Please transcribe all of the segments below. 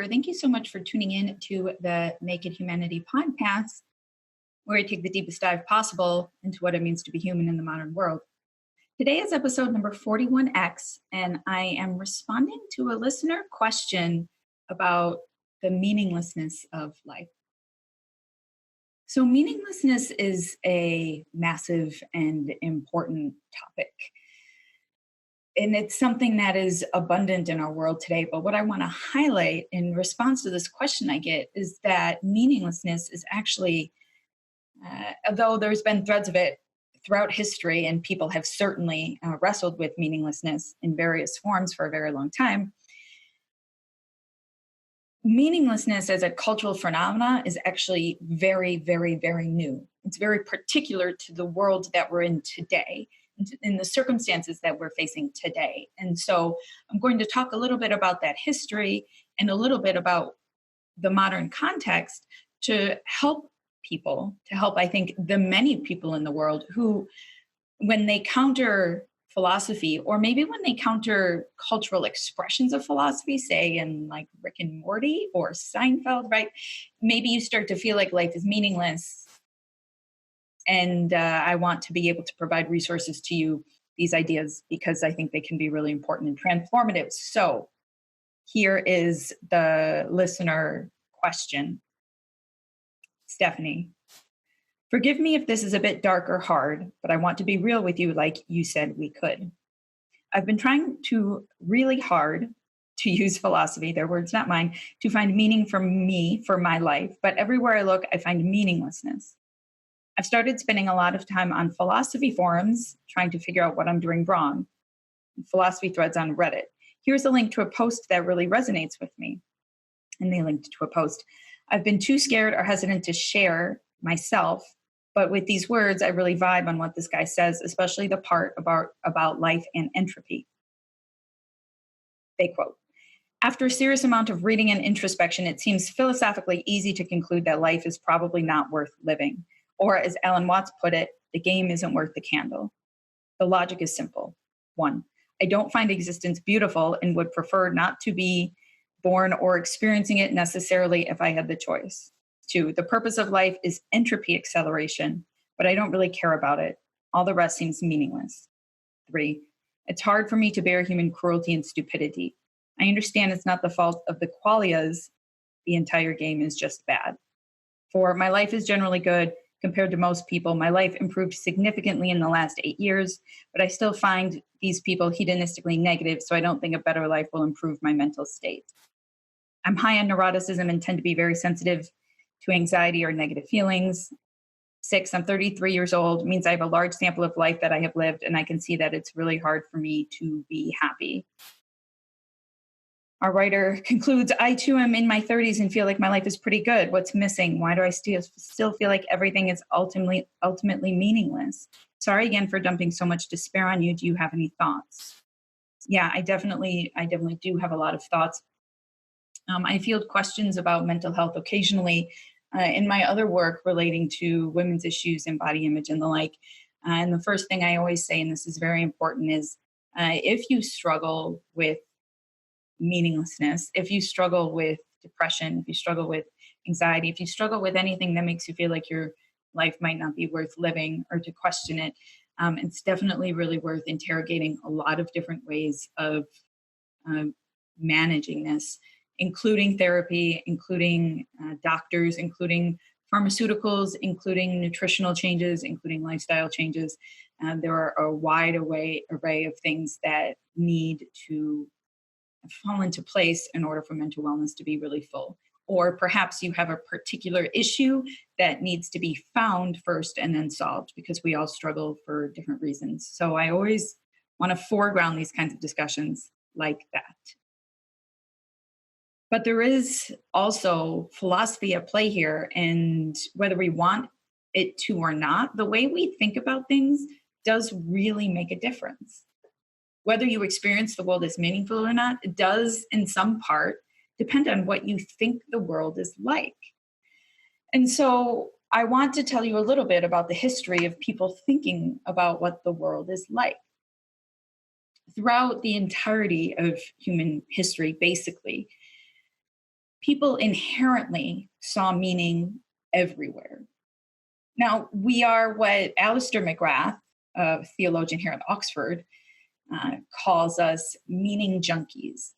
there. Thank you so much for tuning in to the Naked Humanity podcast, where I take the deepest dive possible into what it means to be human in the modern world. Today is episode number 41X, and I am responding to a listener question about the meaninglessness of life. So meaninglessness is a massive and important topic. And it's something that is abundant in our world today. But what I want to highlight in response to this question I get is that meaninglessness is actually, although there's been threads of it throughout history, and people have certainly wrestled with meaninglessness in various forms for a very long time, meaninglessness as a cultural phenomena is actually very, very, very new. It's very particular to the world that we're in today, in the circumstances that we're facing today. And so I'm going to talk a little bit about that history and a little bit about the modern context to help people, I think, the many people in the world who, when they counter philosophy, or maybe when they counter cultural expressions of philosophy, say in like Rick and Morty or Seinfeld, right? Maybe you start to feel like life is meaningless. And I want to be able to provide resources to you, these ideas, because I think they can be really important and transformative. So here is the listener question. Stephanie, forgive me if this is a bit dark or hard, but I want to be real with you like you said we could. I've been trying to really hard to use philosophy, their words, not mine, to find meaning for me, for my life. But everywhere I look, I find meaninglessness. I've started spending a lot of time on philosophy forums, trying to figure out what I'm doing wrong. Philosophy threads on Reddit. Here's a link to a post that really resonates with me. And they linked to a post. I've been too scared or hesitant to share myself, but with these words, I really vibe on what this guy says, especially the part about life and entropy. They quote, after a serious amount of reading and introspection, it seems philosophically easy to conclude that life is probably not worth living. Or as Alan Watts put it, the game isn't worth the candle. The logic is simple. 1, I don't find existence beautiful and would prefer not to be born or experiencing it necessarily if I had the choice. 2, the purpose of life is entropy acceleration, but I don't really care about it. All the rest seems meaningless. 3, it's hard for me to bear human cruelty and stupidity. I understand it's not the fault of the qualias. The entire game is just bad. 4, my life is generally good. Compared to most people, my life improved significantly in the last 8 years, but I still find these people hedonistically negative, so I don't think a better life will improve my mental state. I'm high on neuroticism and tend to be very sensitive to anxiety or negative feelings. 6, I'm 33 years old, means I have a large sample of life that I have lived, and I can see that it's really hard for me to be happy. Our writer concludes, I too am in my 30s and feel like my life is pretty good. What's missing? Why do I still feel like everything is ultimately meaningless? Sorry again for dumping so much despair on you. Do you have any thoughts? Yeah, I definitely do have a lot of thoughts. I field questions about mental health occasionally in my other work relating to women's issues and body image and the like. And the first thing I always say, and this is very important, is if you struggle with meaninglessness, if you struggle with depression, if you struggle with anxiety, if you struggle with anything that makes you feel like your life might not be worth living or to question it, it's definitely really worth interrogating a lot of different ways of managing this, including therapy, including doctors, including pharmaceuticals, including nutritional changes, including lifestyle changes. There are a wide array of things that need to fall into place in order for mental wellness to be really full. Or perhaps you have a particular issue that needs to be found first and then solved, because we all struggle for different reasons. So I always want to foreground these kinds of discussions like that. But there is also philosophy at play here, and whether we want it to or not, the way we think about things does really make a difference. Whether you experience the world as meaningful or not, it does, in some part, depend on what you think the world is like. And so I want to tell you a little bit about the history of people thinking about what the world is like. Throughout the entirety of human history, basically, people inherently saw meaning everywhere. Now, we are what Alistair McGrath, a theologian here at Oxford, calls us meaning junkies.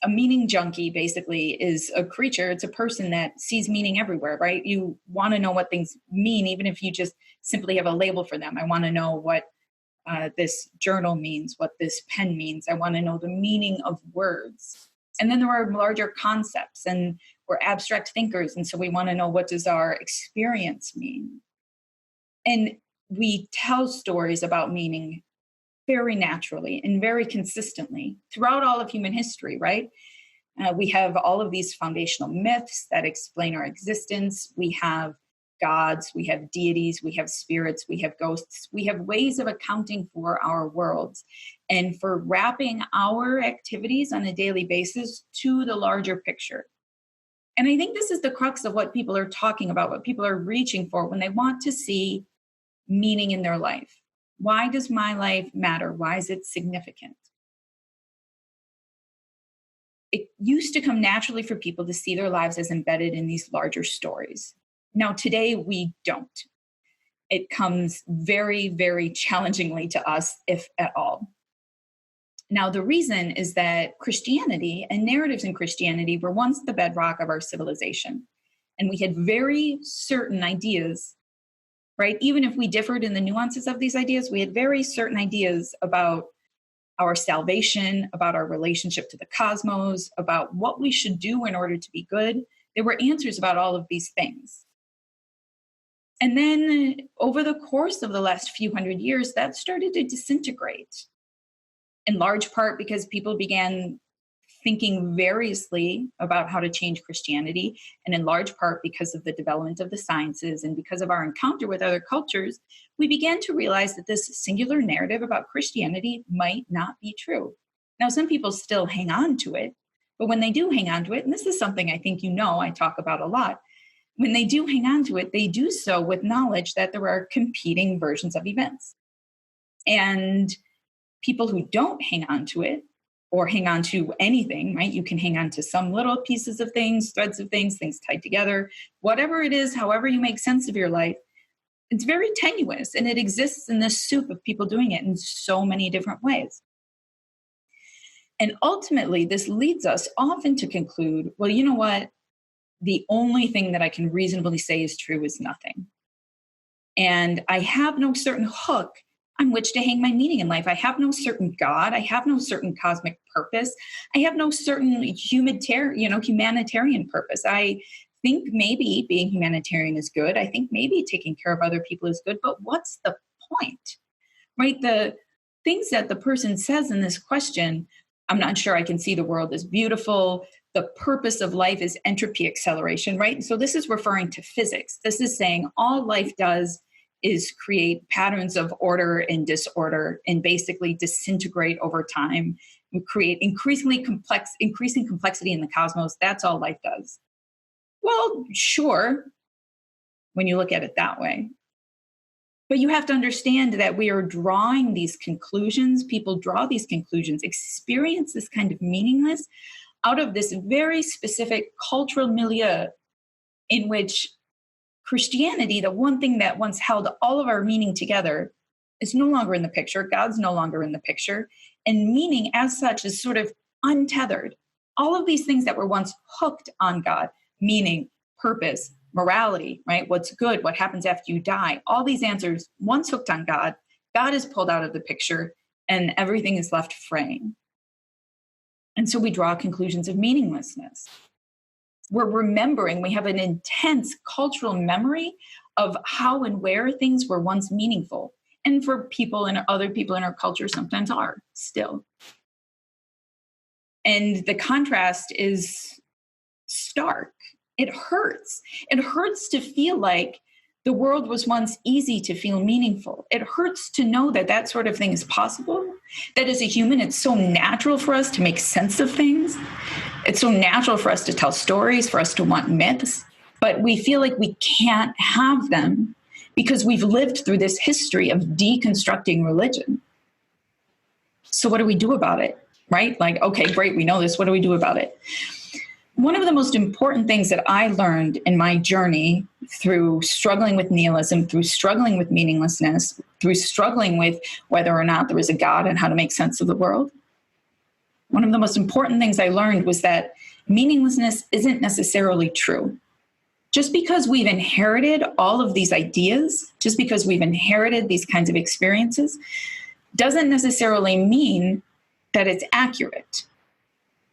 A meaning junkie basically is a creature, it's a person that sees meaning everywhere, right? You want to know what things mean, even if you just simply have a label for them. I want to know what this journal means, what this pen means. I want to know the meaning of words. And then there are larger concepts, and we're abstract thinkers. And so we want to know, what does our experience mean? And we tell stories about meaning very naturally and very consistently throughout all of human history, right? We have all of these foundational myths that explain our existence. We have gods, we have deities, we have spirits, we have ghosts, we have ways of accounting for our worlds and for wrapping our activities on a daily basis to the larger picture. And I think this is the crux of what people are talking about, what people are reaching for when they want to see meaning in their life. Why does my life matter? Why is it significant? It used to come naturally for people to see their lives as embedded in these larger stories. Now, today we don't. It comes very, very challengingly to us, if at all. Now, the reason is that Christianity and narratives in Christianity were once the bedrock of our civilization. And we had very certain ideas, right? Even if we differed in the nuances of these ideas, we had very certain ideas about our salvation, about our relationship to the cosmos, about what we should do in order to be good. There were answers about all of these things. And then over the course of the last few hundred years, that started to disintegrate, in large part because people began thinking variously about how to change Christianity, and in large part because of the development of the sciences and because of our encounter with other cultures, we began to realize that this singular narrative about Christianity might not be true. Now, some people still hang on to it, but when they do hang on to it, and this is something I think I talk about a lot, when they do hang on to it, they do so with knowledge that there are competing versions of events. And people who don't hang on to it, or hang on to anything, right? You can hang on to some little pieces of things, threads of things, things tied together, whatever it is, however you make sense of your life. It's very tenuous, and it exists in this soup of people doing it in so many different ways. And ultimately, this leads us often to conclude, well, you know what? The only thing that I can reasonably say is true is nothing. And I have no certain hook on which to hang my meaning in life. I have no certain God. I have no certain cosmic purpose. I have no certain humanitarian purpose. I think maybe being humanitarian is good. I think maybe taking care of other people is good. But what's the point, right? The things that the person says in this question, I'm not sure I can see the world as beautiful. The purpose of life is entropy acceleration, right? So this is referring to physics. This is saying all life does is create patterns of order and disorder and basically disintegrate over time and create increasing complexity in the cosmos. That's all life does. Well, sure, when you look at it that way. But you have to understand that we are drawing these conclusions. People draw these conclusions, experience this kind of meaningless out of this very specific cultural milieu in which Christianity, the one thing that once held all of our meaning together, is no longer in the picture. God's no longer in the picture. And meaning as such is sort of untethered. All of these things that were once hooked on God, meaning, purpose, morality, right? What's good, what happens after you die, all these answers, once hooked on God, God is pulled out of the picture and everything is left fraying. And so we draw conclusions of meaninglessness. We're remembering, we have an intense cultural memory of how and where things were once meaningful. And for people and other people in our culture sometimes are still. And the contrast is stark. It hurts. It hurts to feel like the world was once easy to feel meaningful. It hurts to know that that sort of thing is possible, that as a human, it's so natural for us to make sense of things. It's so natural for us to tell stories, for us to want myths, but we feel like we can't have them because we've lived through this history of deconstructing religion. So what do we do about it, right? Like, okay, great, we know this. What do we do about it? One of the most important things that I learned in my journey through struggling with nihilism, through struggling with meaninglessness, through struggling with whether or not there was a God and how to make sense of the world, one of the most important things I learned was that meaninglessness isn't necessarily true. Just because we've inherited all of these ideas, just because we've inherited these kinds of experiences, doesn't necessarily mean that it's accurate.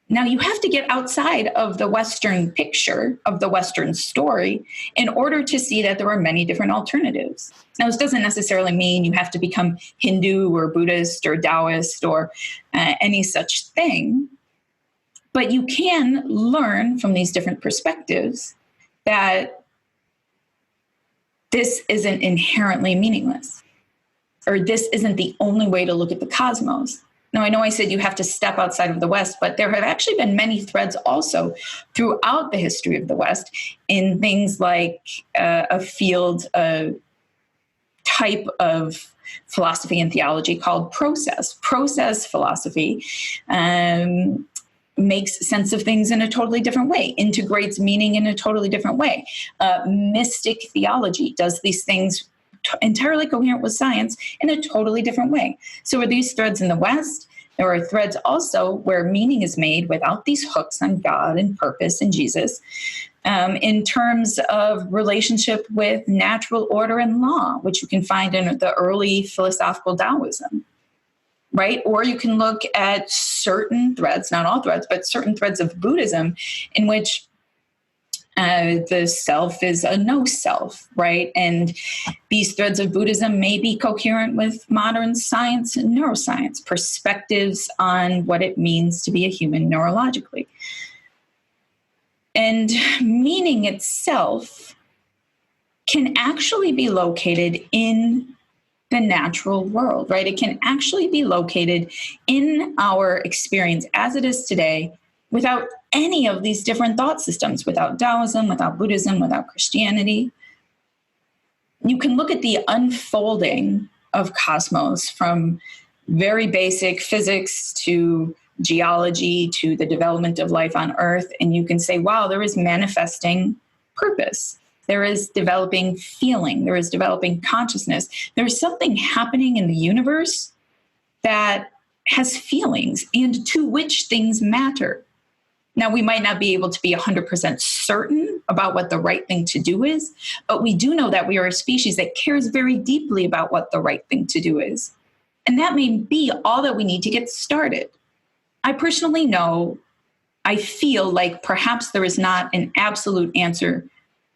Now, you have to get outside of the Western picture, of the Western story, in order to see that there are many different alternatives. Now, this doesn't necessarily mean you have to become Hindu or Buddhist or Taoist or any such thing, but you can learn from these different perspectives that this isn't inherently meaningless, or this isn't the only way to look at the cosmos. Now, I know I said you have to step outside of the West, but there have actually been many threads also throughout the history of the West in things like a field, a type of philosophy and theology called process. Process philosophy makes sense of things in a totally different way, integrates meaning in a totally different way. Mystic theology does these things entirely coherent with science in a totally different way. So are these threads in the West? There are threads also where meaning is made without these hooks on God and purpose and Jesus, in terms of relationship with natural order and law, which you can find in the early philosophical Taoism, right? Or you can look at certain threads, not all threads, but certain threads of Buddhism in which the self is a no self, right? And these threads of Buddhism may be coherent with modern science and neuroscience, perspectives on what it means to be a human neurologically. And meaning itself can actually be located in the natural world, right? It can actually be located in our experience as it is today, without any of these different thought systems, without Taoism, without Buddhism, without Christianity. You can look at the unfolding of cosmos from very basic physics to geology to the development of life on Earth, and you can say, wow, there is manifesting purpose. There is developing feeling. There is developing consciousness. There is something happening in the universe that has feelings and to which things matter. Now, we might not be able to be 100% certain about what the right thing to do is, but we do know that we are a species that cares very deeply about what the right thing to do is. And that may be all that we need to get started. I personally know, I feel like perhaps there is not an absolute answer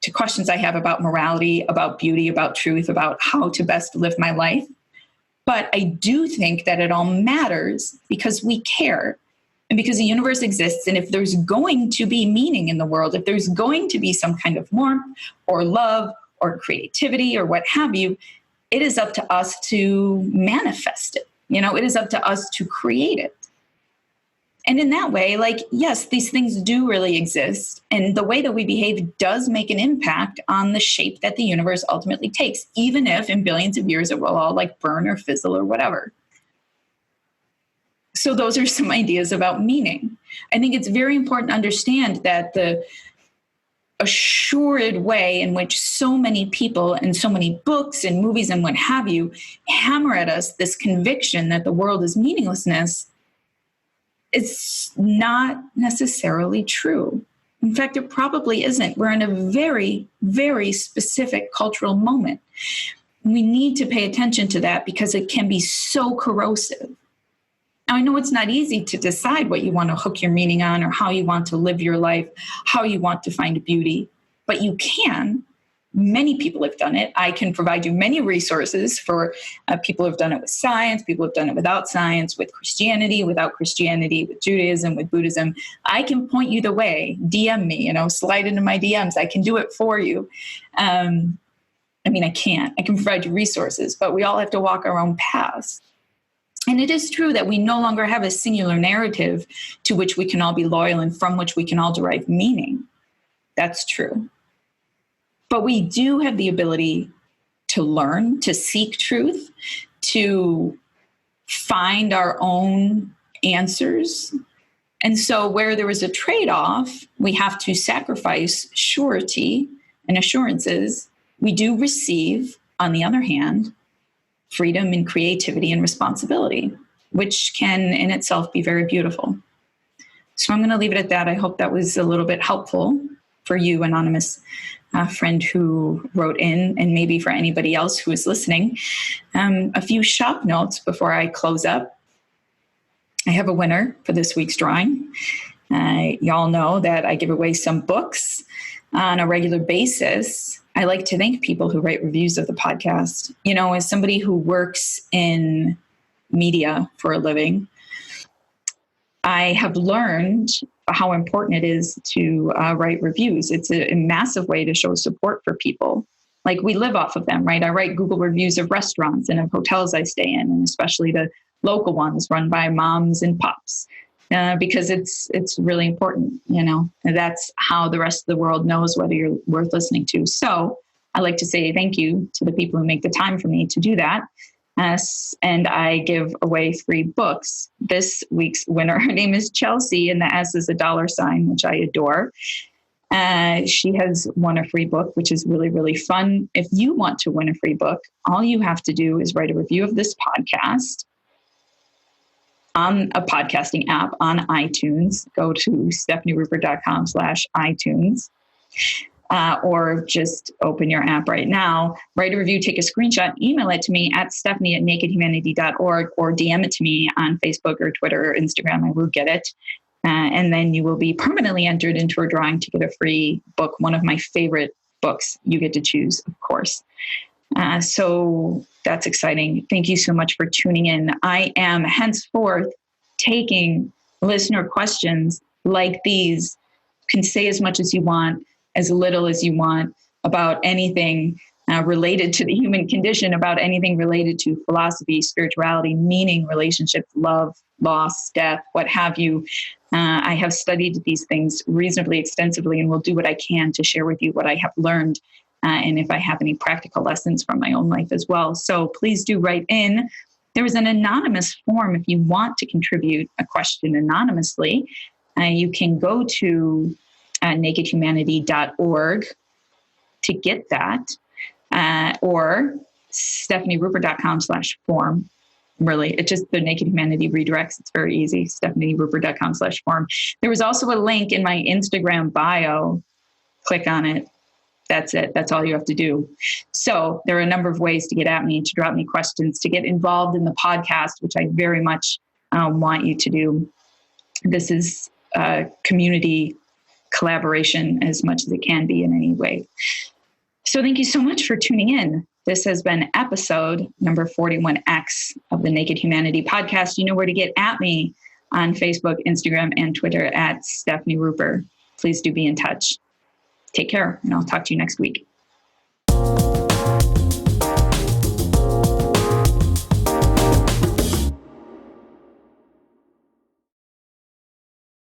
to questions I have about morality, about beauty, about truth, about how to best live my life. But I do think that it all matters because we care. And because the universe exists, and if there's going to be meaning in the world, if there's going to be some kind of warmth or love or creativity or what have you, it is up to us to manifest it. It is up to us to create it. And in that way, yes, these things do really exist. And the way that we behave does make an impact on the shape that the universe ultimately takes, even if in billions of years it will all burn or fizzle or whatever. So those are some ideas about meaning. I think it's very important to understand that the assured way in which so many people and so many books and movies and what have you hammer at us this conviction that the world is meaninglessness is not necessarily true. In fact, it probably isn't. We're in a very, very specific cultural moment. We need to pay attention to that because it can be so corrosive. Now, I know it's not easy to decide what you want to hook your meaning on or how you want to live your life, how you want to find beauty, but you can. Many people have done it. I can provide you many resources for people who have done it with science, people who have done it without science, with Christianity, without Christianity, with Judaism, with Buddhism. I can point you the way. DM me, slide into my DMs. I can do it for you. I can't. I can provide you resources, but we all have to walk our own paths. And it is true that we no longer have a singular narrative to which we can all be loyal and from which we can all derive meaning. That's true. But we do have the ability to learn, to seek truth, to find our own answers, And so where there is a trade-off, we have to sacrifice surety and assurances. We do receive, on the other hand, freedom and creativity and responsibility, which can in itself be very beautiful. So I'm going to leave it at that. I hope that was a little bit helpful for you, anonymous friend who wrote in, and maybe for anybody else who is listening. A few shop notes before I close up. I have a winner for this week's drawing. Y'all know that I give away some books on a regular basis. I like to thank people who write reviews of the podcast. You know, as somebody who works in media for a living, I have learned how important it is to write reviews. It's a massive way to show support for people. Like, we live off of them, right? I write Google reviews of restaurants and of hotels I stay in, and especially the local ones run by moms and pops, because it's really important, you know. And that's how the rest of the world knows whether you're worth listening to. So I like to say thank you to the people who make the time for me to do that. And I give away free books. This week's winner, her name is Chelsea, and the S is a $, which I adore. She has won a free book, which is really, really fun. If you want to win a free book, all you have to do is write a review of this podcast on a podcasting app on iTunes. Go to stephanierupert.com/iTunes. Or just open your app right now, write a review, take a screenshot, email it to me at stephanie@nakedhumanity.org, or DM it to me on Facebook or Twitter or Instagram. I will get it. And then you will be permanently entered into a drawing to get a free book, one of my favorite books. You get to choose, of course. So that's exciting. Thank you so much for tuning in. I am henceforth taking listener questions like these. You can say as much as you want, as little as you want, about anything related to the human condition, about anything related to philosophy, spirituality, meaning, relationships, love, loss, death, what have you. I have studied these things reasonably extensively and will do what I can to share with you what I have learned, and if I have any practical lessons from my own life as well. So please do write in. There is an anonymous form if you want to contribute a question anonymously. You can go to nakedhumanity.org to get that, or stephanierupert.com/form. Really, it's just the Naked Humanity redirects. It's very easy. stephanierupert.com/form. There was also a link in my Instagram bio. Click on it. That's it. That's all you have to do. So there are a number of ways to get at me, to drop me questions, to get involved in the podcast, which I very much want you to do. This is community collaboration as much as it can be in any way. So thank you so much for tuning in. This has been episode number 41X of the Naked Humanity podcast. You know where to get at me on Facebook, Instagram, and Twitter at Stephanie Rupert. Please do be in touch. Take care, and I'll talk to you next week.